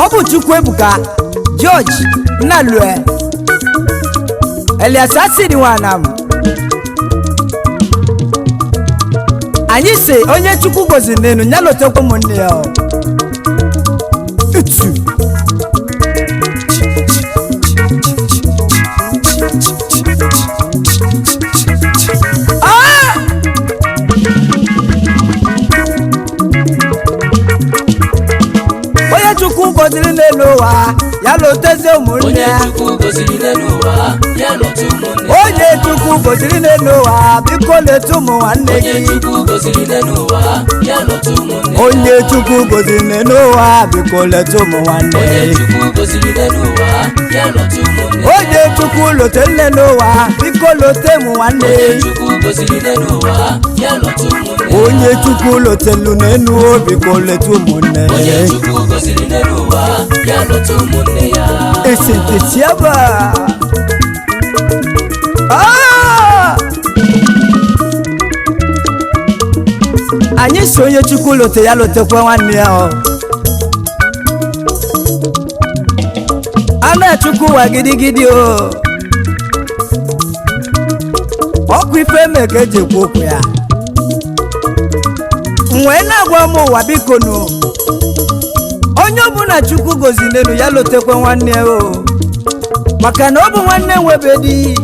Obu Chukwuebuka George Nalue Elias Asidi wanam Anyị se onye Chukwu goziri n'enu nyalotekwa ụmụnne ya Utu Onye Chukwu goziri n'elu ụwa ya loteze ụmụnne ya Onye Chukwu goziri n'elu ụwa biko letu ụmụ nwanne gị Onye Chukwu goziri n'elu ụwa biko letu ụmụ nwanne Onye Chukwu lote n'elu ụwa biko lote ụmụ nwanne Onye Chukwu lote n'elu biko letu ụmụnne Esentesiaba Anyị so onye Chukwu lote ya lotekwa nwanne ya Ana Chukwu wa gidigidi Ọkụ ife meke jekwa okwu ya Nwee na-agwa m ụwa biko nụ Onye ọbụla Chukwu goziri n'elu ya lotekwa nwanne ya Maka na ọ bụ nwanne nwebe di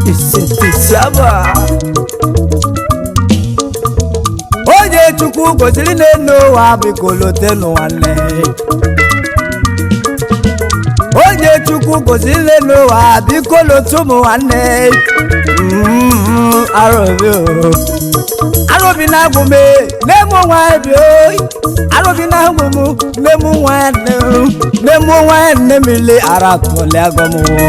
Isentesiaba Onye Chukwu goziri n'elu ụwa biko lote nwanne Onye Chukwu goziri n'elu ụwa biko lote ụmụ nwanne Arobi na-agwụme n'emu nwanne Arobi na-agwụmụ n'emu nwanne mile aratọle agọmụwọ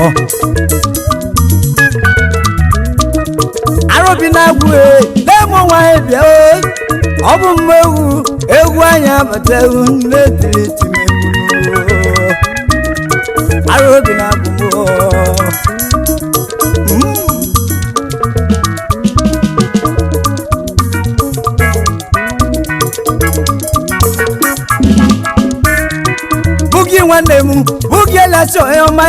Arobi na-agwụme n'emu nwanne Ọ bụ mmewu egwu anya bata ewu n'etiri timegbu Arobi na-agwụmụ Bugi nwanne m bugi elaso ọma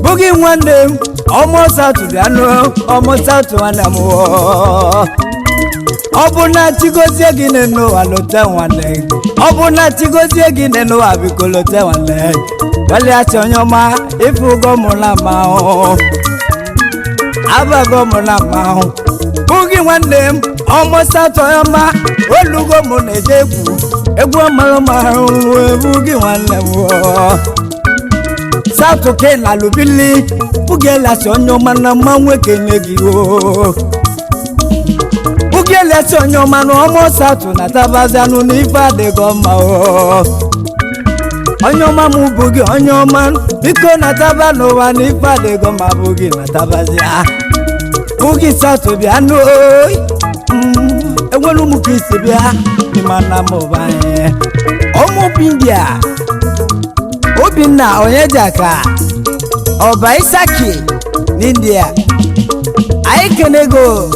bugi nwanne m almost to the annual almost to nwanne m Ọ bụ na Chigozie gị n'enu alote nwanne Ọ bụ na Chigozie gị n'enu abiko lote nwanne Wale ati onye ọma ifugo mụ na ma Abago mụ na ma Bugi nwanne m almost to ọma olugo mụ na ejekwu Egwu ọmarụ Bugi nwanne m South Oke na Lubili Bugi elasi onye ọma na mma nwoke nye gị Bugi elasi onye ọma na ọmụ South na Tabazianụ n'ife adịgo mma Onye ọma m Bugi onye ọma biko na Taba n'ụwa n'ife adịgo mma Bugi na Tabazia Bugi South bịanụ Enwelu m ka isi bịa Imana mobanye Omo India Obinna Onyejaka Oba Isaki India Aikenego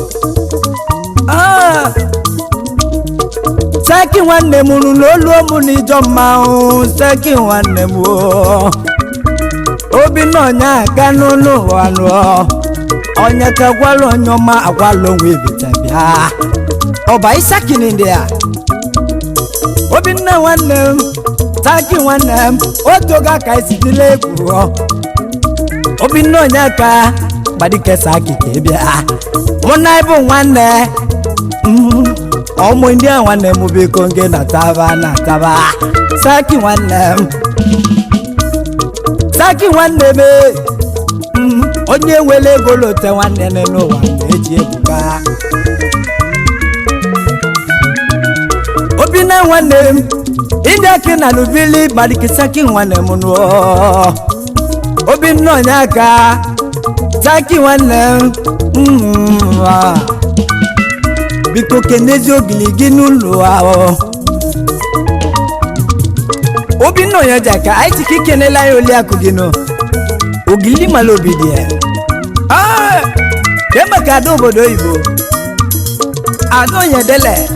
Saki nwanne m n'olu omu n'ijo mma Saki nwanne m Obinna Onyeka n'ụlọ anụ Onyeka gwalo onyoma agwalo nwe bitabia Oba Isaki India Obinna nwanne m Saki nwanne m otoga ka isi dile egwu Obinna Onyeka gbadike Saki ka bịa Mụna ịbụ nwanne Ọmụ ndị nwanne m biko nge na Taba Saki nwanne m Saki nwanne m onye nwere ego lote nwanne n'ụwa eji ebuka Obinna nwanne m ndị aka na Lubili gbadike Saki nwanne m nụọ Obinna Onyeka Saki nwanne m biko kenezi ogili gị n'ụlọ ahụ Obinna Onyeka anyị tiki kenela ya oli akụ gị nụ ogili mala obidi ya kemaka ada obodo oyibo Adonye dele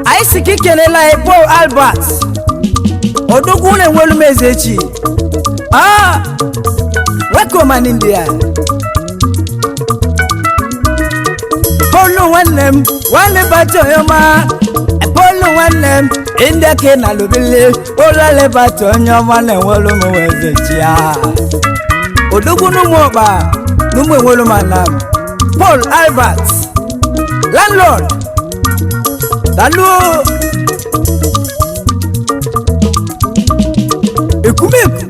Aisiki kelela Paul Albert Odogwu na nwelu mezechi welcome in India Paul wanem wane bato yoma Paul wanem India ke na lubili Ola le bato yoma na nwelu mezechi Odogwu no moba Numu nwelu manam Paul Albert landlord Dalu Ekumeku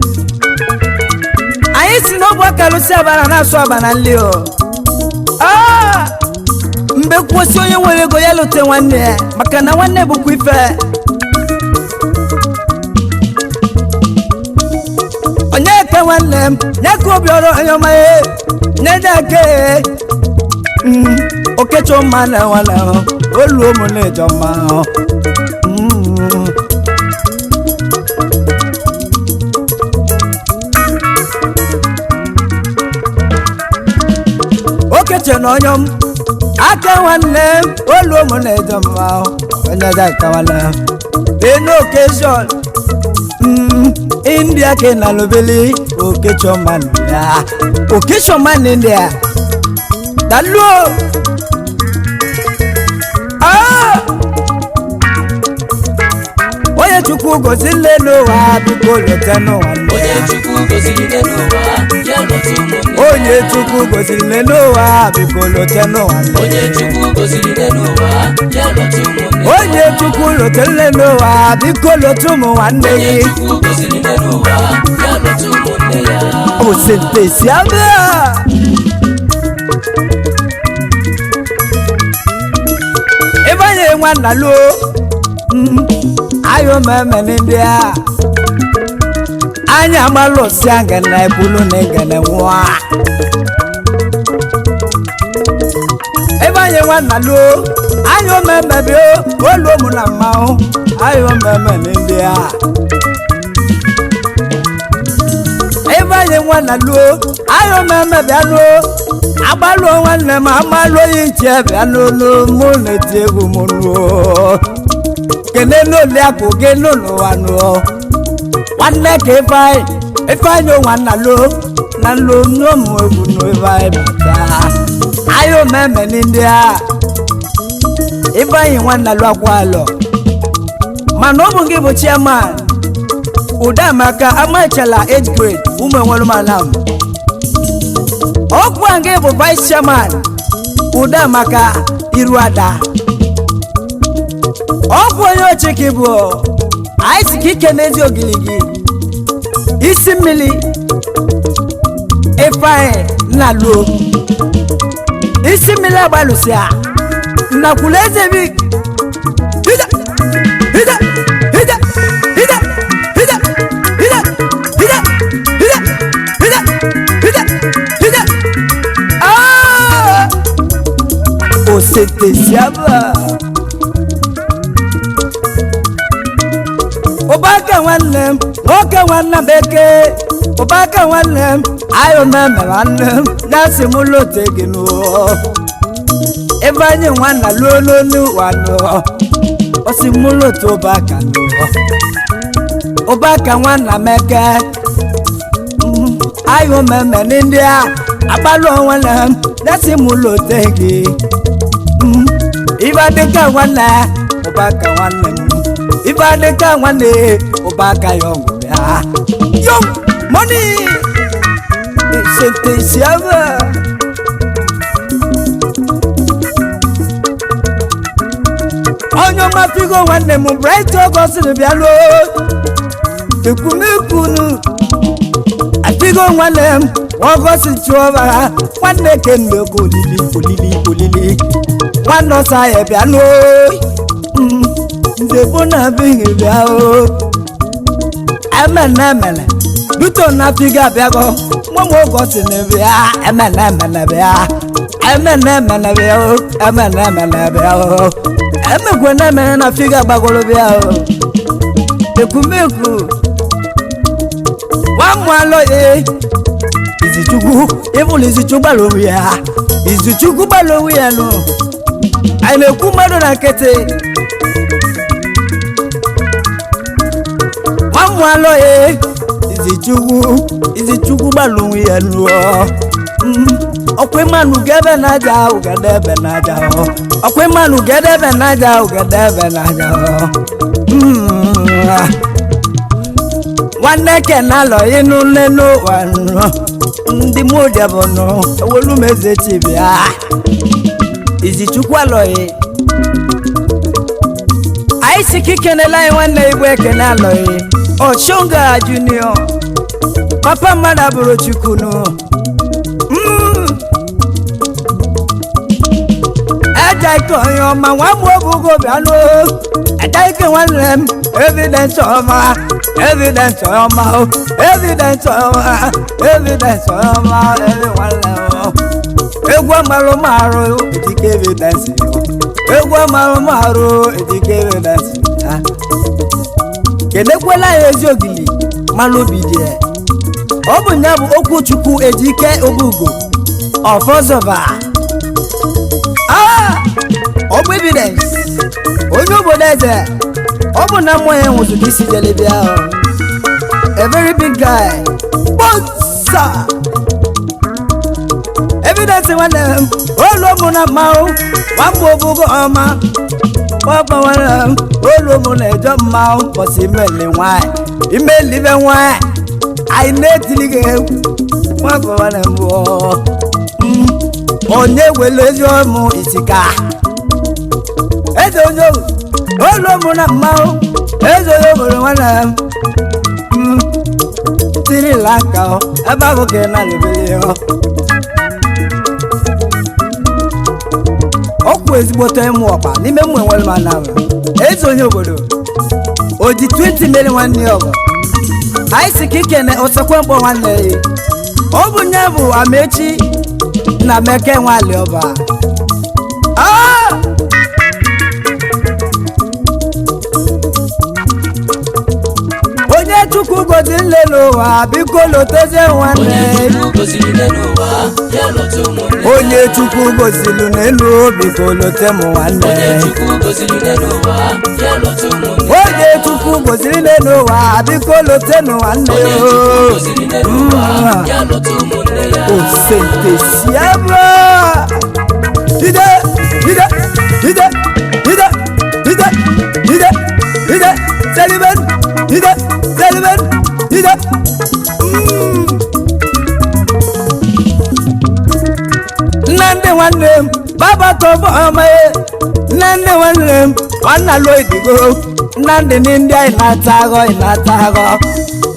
Ayi si no bwa kalusi abana na so abana nlio Mbe kwosi onye nwere ego ya lote nwanne maka na nwanne bukwa ife Onye ke nwanne m nyaka obi oro onye ọma nye dake Okecho mma na nwanne olu omu na ejo mma Okecho na onyom aka nwanne olu omu na ejo mma onye da ka nwanne eno occasion India ke na lobeli Okecho man ya Okecho man India Dalu Oye chukwu gozile n'ụwa biko lote n'ụwa Oye chukwu gozile n'ụwa biko lote n'ụwa Onye chukwu lote n'ụwa biko lote ụmụ nwanne gị Osente si abịa Ebanye nwanna lo Ayo meme n'India Anya malo si angana ebulu n'egene nwa Ebanye nwanna lo Ayo meme bio olu omu na mmanwụ Ayo meme n'India Ebanye nwanna lo Ayo meme bịa lo Agbalo nwanne m amalo yiche bịa n'olu mụ na-eti egwu mụ nuo Kene no le ako ge no no wano Wanne ke ifai no wanna lo Na lo no mo egwu no ifai bata Ayo meme n'India Ifai wanna lo akwalo Manobu ngi bụ chairman Udamaka amachala 8th grade Ume nwelu malam Okwa ngi bụ vice chairman Udamaka Iruada Ọbụ onye ochiki bụ Aisi kike n'ezi ogiligi Isi mmili Ifeanyi na lo Isi mmili agbalusia Nnakule eze bi Hida Hida Hida Hida Hida Hida Hida Hida Hida Hida Hida Osete siaba Obaka nwannem, nwoke nwannem beke Obaka nwannem, ayo meme nwannem Nasi mulote gino Ebanye nwanna lolo n'ụwano Osi mulote obaka no Obaka nwanna meke Ayo meme n'India Abalo nwannem Nasi mulote gi Iba deka nwanna Obaka nwannem Ibade ka nwanne Obaka yongu ya Yom money Sente siava Onyo mafigo nwanne mu bright ogosi bialo Ekumekunu Afigo nwanne ogosi chuoba Nwanne kembe kolili Nwanno saye bialo Ndebo na bingi biao Emene Duto na figa biago Mwomo gosi ne bia Emene bia Emene biao Emene biao Emekwe na figa bagolo biao Ekumeku Wamwalo Izichukwu even Izichukwu gbalowe ya Izichukwu gbalowe ya no anyị na-ekwu mmadụ na nkịtị nwamwalọ Izichukwu gbalowe ya no ọkwa mmanụ gebe n'aja ugedebe n'aja ọkwa mmanụ gedebe n'aja ugedebe n'aja nwanne kenalọ ịnụ nenu wanụ ndị mụdị bụ nụ ewelu meze chibịa Izichukwu alọghị anyị si ka ikenela anyị nwanne Igbo ekene alọghị Ọchụnga Junior papa mmadụ abụrụ Chukwu nụ ejaike onye ọma nwa m obugo bịanụ ejaike nwanne m evidence ọma evidence ọma evidence ọma evidence ọma nwanne m egwu amarụ marụ edike evidence egwu amarụ marụ edike evidence kenekwela ya ezi ogili malụ obi dị ọ bụ nya bụ okwu Chukwu Ejike Obugo ọfọzọba ọ bụ evidence onye obodo eze ọ bụ na mmụọ ya nwụzụ isi jelebi ahụ a very big guy bonsa evidence nwanne m olu mụ na mmanwụ nwamgbe obugo ọma papa nwanne m olu mụ na ejo mmanwụ bọsị imeli nwanyị imelibe nwanyị anyị na-etili gị egwu nwamgbe nwanne m bụ onye wele ezi ọmụ isika eze onye olu mụ na mmanwụ eze onye obodo nwanne m tiri laka ebe ahụ ka ị na-alụbele ya ọkwụ ezigbote ịmụ ọkpa n'ime mmụ enwere m ana eze onye obodo o ji 20 mmeri nwanne ya ọgọ anyị si ka ikene osekwe mkpọ nwanne ya ọ bụ nye bụ Amechi na Meke nwali ọba onye Chukwu goziri n'ụwa biko lotezie nwanne onye Chukwu goziri n'elu biko lote m nwanne onye Chukwu goziri n'ụwa biko lote m nwanne osente siabra ide ide ide ide ide ide ide Seliben ide Seliben ide Nande nwanne m baba tobo amaye Nande nwanne m nwanna lo idigo Nande ndị anyị na-ata agọ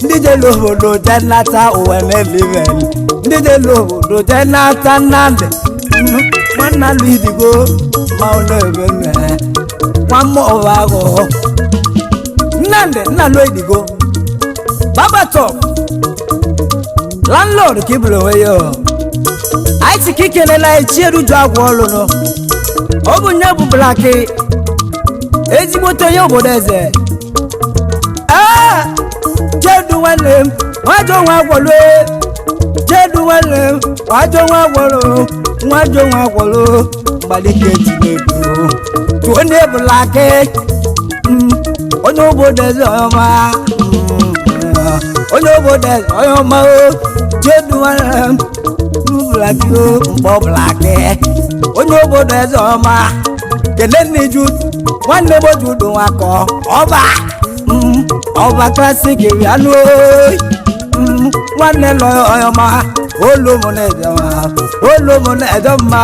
ndị jelu obodo je nata uwe na-elive ndị jelu obodo je nata Nnamdị nwanna lo idigo ma ọ na-ebe nne nwamma ụwa agụ Nnamdị nna lo idigo baba top landlord ka ibulu onwe ya anyị si ka ikelela echi eruju agwọ ọlụ nọ ọ bụ nye bụ blaki ezigbote onye obodo eze Chedu nwanne m nwajo nwa agwọlụ Chedu nwanne m nwajo nwa agwọlụ nwajo nwa agwọlụ mgbalike Chinedu tụ onye blaki onye obodo eze ọma onye obodo eze ọma Chedu nwanne m blaki mkpọ blaki onye obodo eze ọma kele n'iju nwanne m Ojudu nwakọ ọba klasik rianụ nwanne lọ ọma olu na ejoma olu na ejoma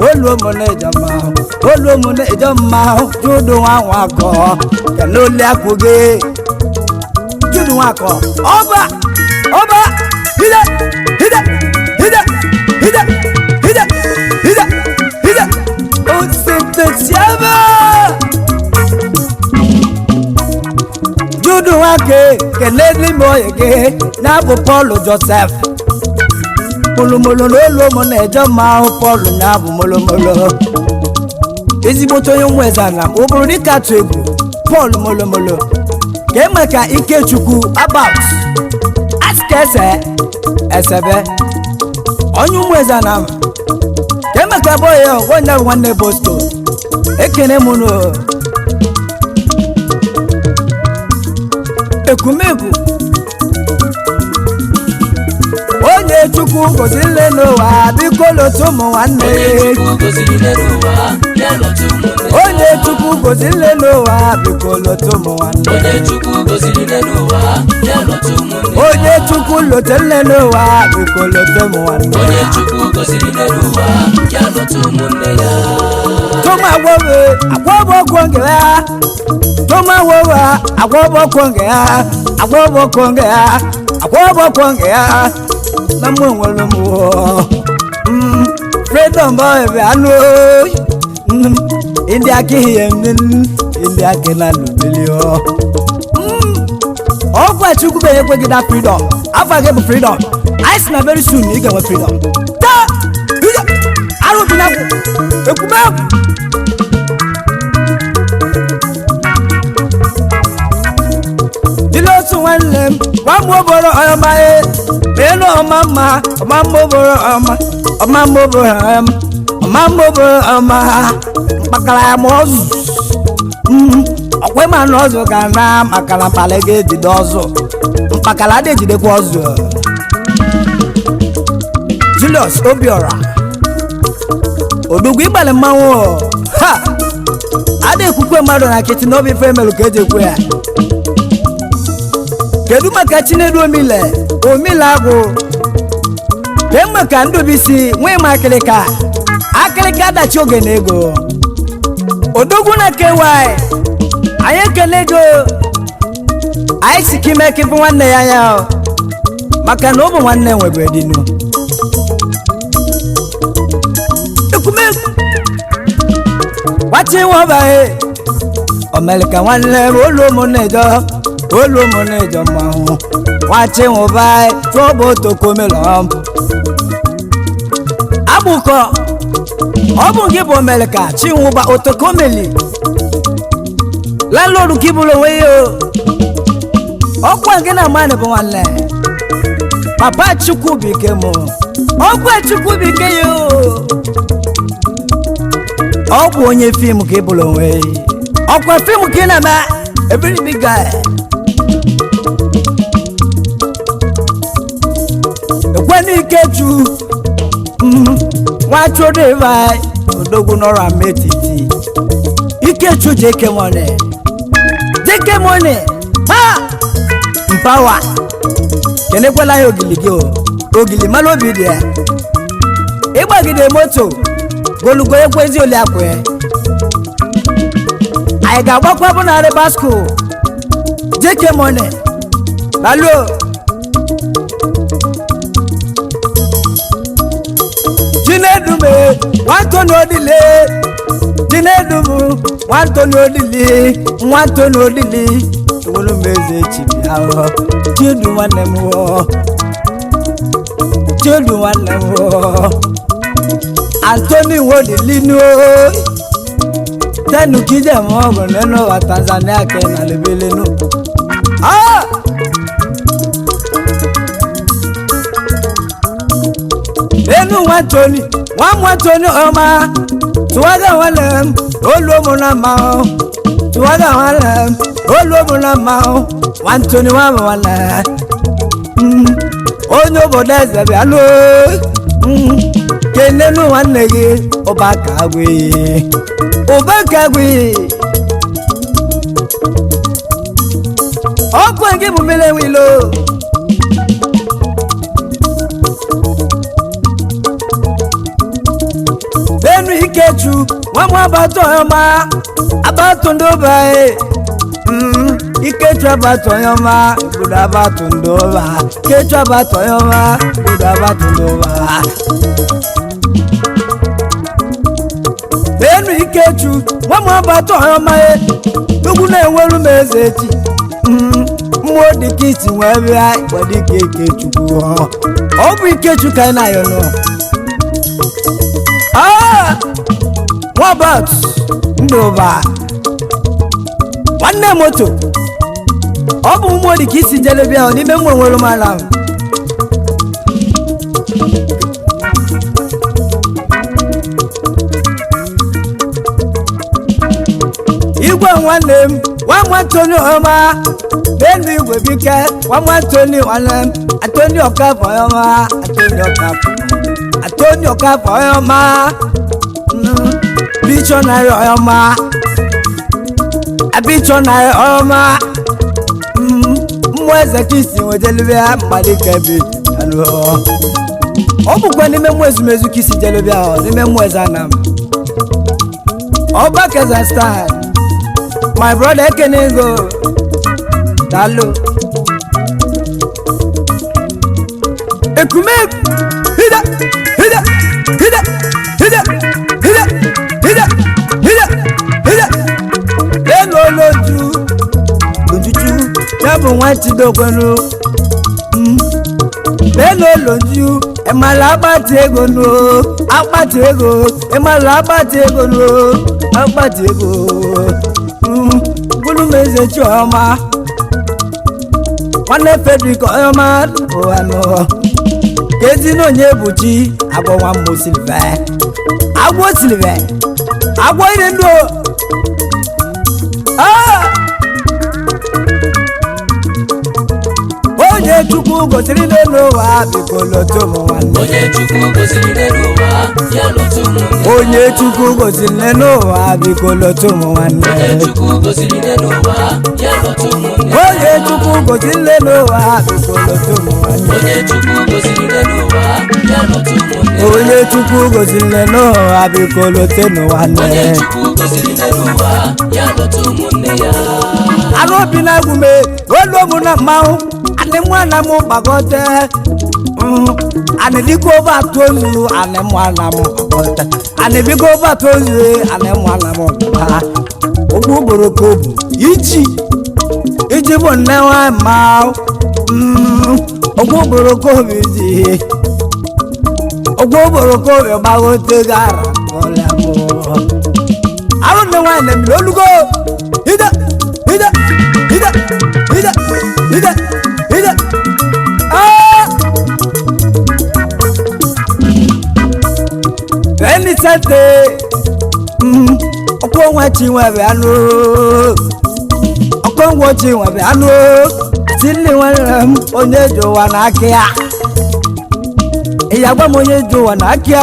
olu na ejoma olu na ejoma Judu nwakọ kele ole akwụghị Judu nwakọ ọba hide hide hide hide hide hide hide osentesiaba Judu nwake kelele moyege na bụ Paul Joseph molomolo n'olu na ejoma Paul na bụ molomolo ezigbote onye nwezana ọ bụrụ dịka atụ egwu Paul molomolo ka eme ka Ikechukwu about askese esebe onye ụmụeze na Emeka boy onye nwanne Bosco ekene m no ekumeku onye Chukwu gozile n'ụwa biko lotu ụmụ nwanne onye Chukwu gozile n'ụwa biko lotu ụmụ nwanne onye Chukwu lotele n'ụwa biko lotu ụmụ nwanne toma wowe agwobo kwongea toma wowe agwobo kwongea agwobo kwongea agwobo kwongea na mwolo mo freedom boy be anu india kihem india kenanu belio ogwa Chukwu be ekwe gida freedom afa ge freedom ice na very soon you get freedom ta aru binaku ekube dilosu wanlem wa mo boro amae eno mama mo boro ama mo boro ama bakala mozu okwe ma nozu kana makala palege didozo bakala de jide kwa ozu Julius Obiora odugwu igbale mmanwụ ha ada ekwukwe mmadụ na kiti n'obi femelu ka eji ekwe ya kedu maka Chinedu omile agwụ ke maka Ndubisi nwe ma akịlịka adachi oge na ego odogwu na kewai anyị ekele ego anyị sike ime kịpụ nwanne ya anya maka na ọ bụ nwanne nwebere dinu wachi wobae omelika nwanne olomonejo mahu wachi wobae trobo tokomelom abuko obu ngi bo melika chinwuba otokomeli landlord kibulo weyo okwa ngi na mane bo nwanne papa Chukwu bike mo okwa Chukwu bike yo ọ bụ onye film ka ịbụrụ onwe ọkwa film ka ị na-eme every big guy ekwena Ikechu nwachọdịva odogwu nọrọ ametiti Ikechu JK Money ha mpawa kenekwela ya ogili gị ogili mara obi dị ya ịgbagide moto golugo ekwezi ole akwe anyị ga-agbakwa bụ na River School JK Money alo Chinedume Nwantoni Odili Chinedumu Nwantoni Odili ewolu meze chibi ahụ Chinedu nwanne m Anthony Wodilino tenu kije mogo neno wa Tanzania kena lebeleno enu Nwantoni oma tuwaga walem olomuna mao Nwantoni wala onye obodo eze bịalụ kenenu nwanne gị ụbakagwe ọkụ nke bụ mmiri nwilo benu Ikechu nwa abatụ ọma abatụ ndoba Ikechu abatụ ọma obodo abatụ ndoba Ikechu abatụ ọma obodo abatụ ndoba benu Ikechu nwa abatụ ọma ugwu na-enweru m eze echi mmụọ dịka iti nwee bịa ịgbadike Ikechukwu ọ bụ Ikechu ka anyị na-ayọ nọ Robert Ndoba nwanne moto ọ bụ mmụọ dịka isi jelebia n'ime mmụọ nwere m ala igwe nwanne m nwa m Antoni ọma n'elu igwe bike nwa m Antoni nwanne m Antoni Ọkafọ ọma Antoni Ọkafọ ọma Bichonari ọma Bichonari ọma mweze kisi wejelubia mbalikebi obukwe nime mwezi mezu kisi jelubia nime mwezi anam Oba Kazakhstan my brother Kenego Dalo Ekume hida hida hida hida hida hida hida hida Eno loju lojuju Yabo wanti dogbonu Eno loju Emala abati ego no Abati ego Emala abati ego no Abati ego Bulu meze choma Wane Frederick Oyoma Oano Kezi no nyebuchi Agwa wambo silve Agwa silve Agwa irendo Onye Chukwu gosiri n'ụwa biko lotu m nwanne Onye Chukwu gosiri n'ụwa ya lotu m nwanne Onye Chukwu gosiri n'ụwa biko lotu m nwanne Onye Chukwu gosiri n'ụwa ya lotu m nwanne Onye Chukwu gosiri n'ụwa biko lotu m nwanne Onye Chukwu gosiri n'ụwa ya lotu m nwanne Onye Chukwu gosiri n'ụwa biko lotu m nwanne Onye Chukwu gosiri n'ụwa ya lotu m nwanne ya Arobi na gume olo mu na mawu Ane mwana mu bagote Ane liko ba tozu Ane mwana mu bagote Ane liko ba tozu Ane mwana mu bagote Ogu borokobu Iji bu newa mawu Ogu borokobu iji Ogu borokobu bagote gara Kole mu Aro newa ene mi lolugo Hida Hida Hida Hida Hida Hida Any Saturday Okon wachi wabe anu Okon wachi wabe anu Tili wana onye jo wana akia Iyagba monye jo wana akia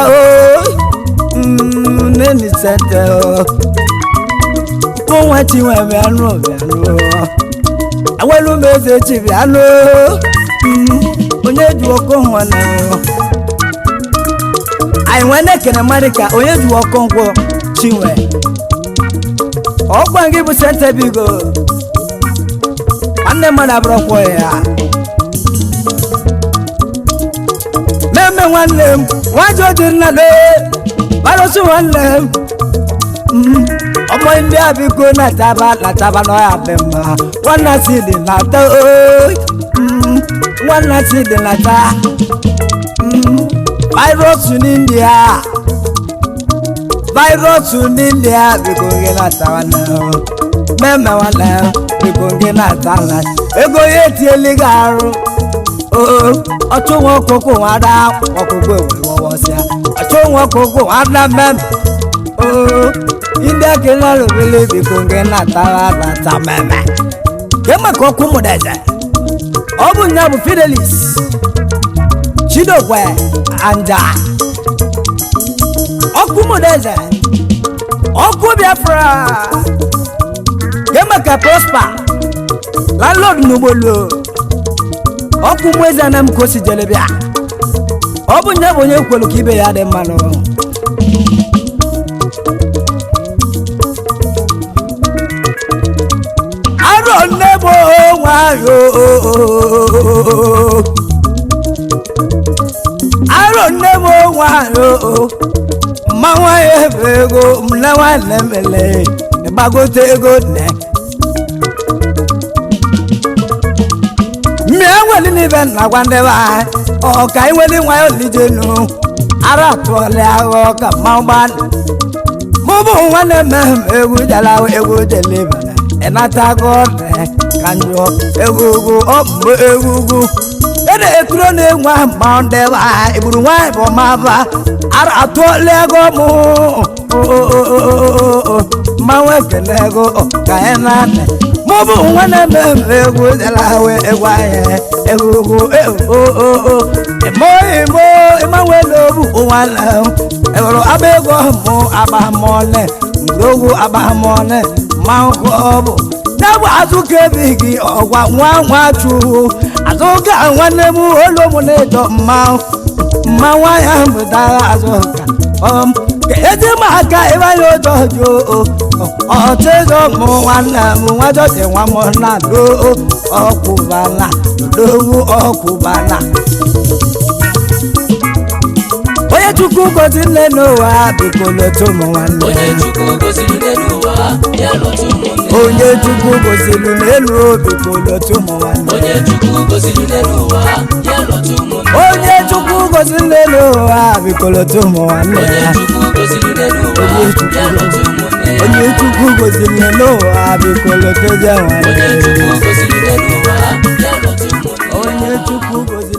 Any Saturday Okon wachi wabe anu Awelu meze chibi anu Onye ju okon wana Ai wene kene marika onye ju okon kwo chiwe Ogbangi bu sente bigo Ane mana brokwo ya Meme wanem wajo dinale Barosu wanem Omo indi abiko na taba no ya bema Wana sidi na ta Wana sidi na ta Virus in India Virus in India Biko ngena tawana Meme wana Biko ngena tawana Ego yeti eligaru Otu wakoko wada Wakoko wawasya Otu wakoko wada mem India kena lubili Biko ngena tawana Ta meme Kema koku mudeze Obu nyabu Fidelis Chidokwe Anja Oku Modeze Oku Biafra Kemaka Prosper Landlord Nubolo Oku Mweza na mkosi jelebia Obu nyabo nye kwelu kibe ya de mano Aro nebo wayo Aro nebo wayo Mawa ego mlawa nemele Bagote ego ne Miaweli ni ben na gwandewa O kai weli wayo lijenu Ara tole ago ka mauban Mubu wane mem egu jalaw egu delibana Enata gode kanjo egu obu egu Ede ekuro ne nwa maundewa iburu nwa bo maba Ara tole ago mu Mawe ekele ego ka anyị na-anị mụbụ nwa na-eme egwu dalawe egwu anyị egwu ịmanwele obu nwanne ewere agba ego mụ agbamọne ngwurogwu agbamọne mmanwụ ọbụ n'egwu azụka ebighị ọgwa nwa chukwu azụka nwanne m olu m na-edo mmanwụ anya mbụtara azụka ka ezi m aka ebe anyị ojojo ọtụzụ mụ nwanne m nwajọji nwa m na doo ọkwụbala dowu ọkwụbala onye chukwu gozile n'ụwa biko lotu ụmụ nwanne onye chukwu gozili n'ụwa ya lotu ụmụnne onye chukwu gozili n'elu biko lotu ụmụ nwanne onye chukwu gozili n'ụwa ya lotu ụmụnne onye chukwu gozile n'ụwa biko lotu ụmụ nwanne onye chukwu gozili n'ụwa ya lotu ụmụnne onye chukwu gozile n'ụwa biko lotu eze nwanne onye chukwu gozili n'ụwa ya lotu ụmụnne onye chukwu gozile